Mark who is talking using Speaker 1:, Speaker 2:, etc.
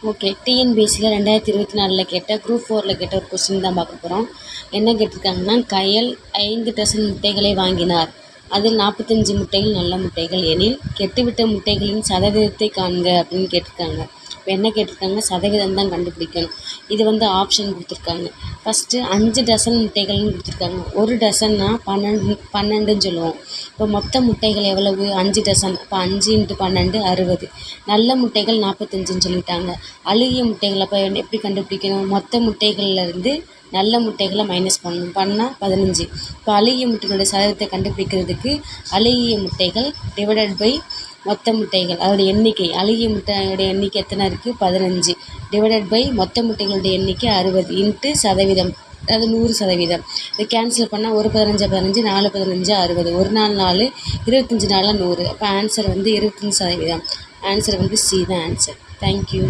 Speaker 1: Okay. டிஎன்பிஎஸ்சியில் 2024 கேட்ட group 4 கேட்ட ஒரு கொஸ்டின் தான் பார்க்க போகிறோம். என்ன கேட்டிருக்காங்கன்னா, கயல் 5 டசன் முட்டைகளை வாங்கினார். அதில் 45 முட்டைகள் நல்ல முட்டைகள் எனில் கெட்டுவிட்ட முட்டைகளின் சதவீதத்தை காண்க அப்படின்னு கேட்டிருக்காங்க. இப்போ என்ன கேட்டிருக்காங்க, சதவீதம் தான் கண்டுபிடிக்கணும். இது ஆப்ஷன் கொடுத்துருக்காங்க. ஃபஸ்ட்டு 5 டசன் முட்டைகள்னு கொடுத்துருக்காங்க. ஒரு டசன்னா 12ன்னு சொல்லுவோம். இப்போ மொத்த முட்டைகள் எவ்வளவு? 5 டசன். அப்போ 5 × 12 60. நல்ல முட்டைகள் 45ன்னு சொல்லிட்டாங்க. அழுகிய முட்டைகள் அப்போ எப்படி கண்டுபிடிக்கணும்? மொத்த முட்டைகள்லேருந்து நல்ல முட்டைகளை மைனஸ் பண்ணணும். பண்ணால் 15. இப்போ அழுகிய முட்டைகளோட சதவீதத்தை கண்டுபிடிக்கிறதுக்கு அழுகிய முட்டைகள் டிவைடட் பை மொத்த முட்டைகள் அதோடய எண்ணிக்கை. அழுகிய முட்டையோட எண்ணிக்கை எத்தனை இருக்குது? 15 டிவைடட் பை மொத்த முட்டைகளோட எண்ணிக்கை 60 இன்ட்டு சதவீதம், அதாவது 100%. இதை கேன்சல் பண்ணால் 1 15 15 4 15 60. 1 நாள் 4 25 நாளில் 100. அப்போ ஆன்சர் 25%. ஆன்சர் சி தான் ஆன்சர். தேங்க்யூ.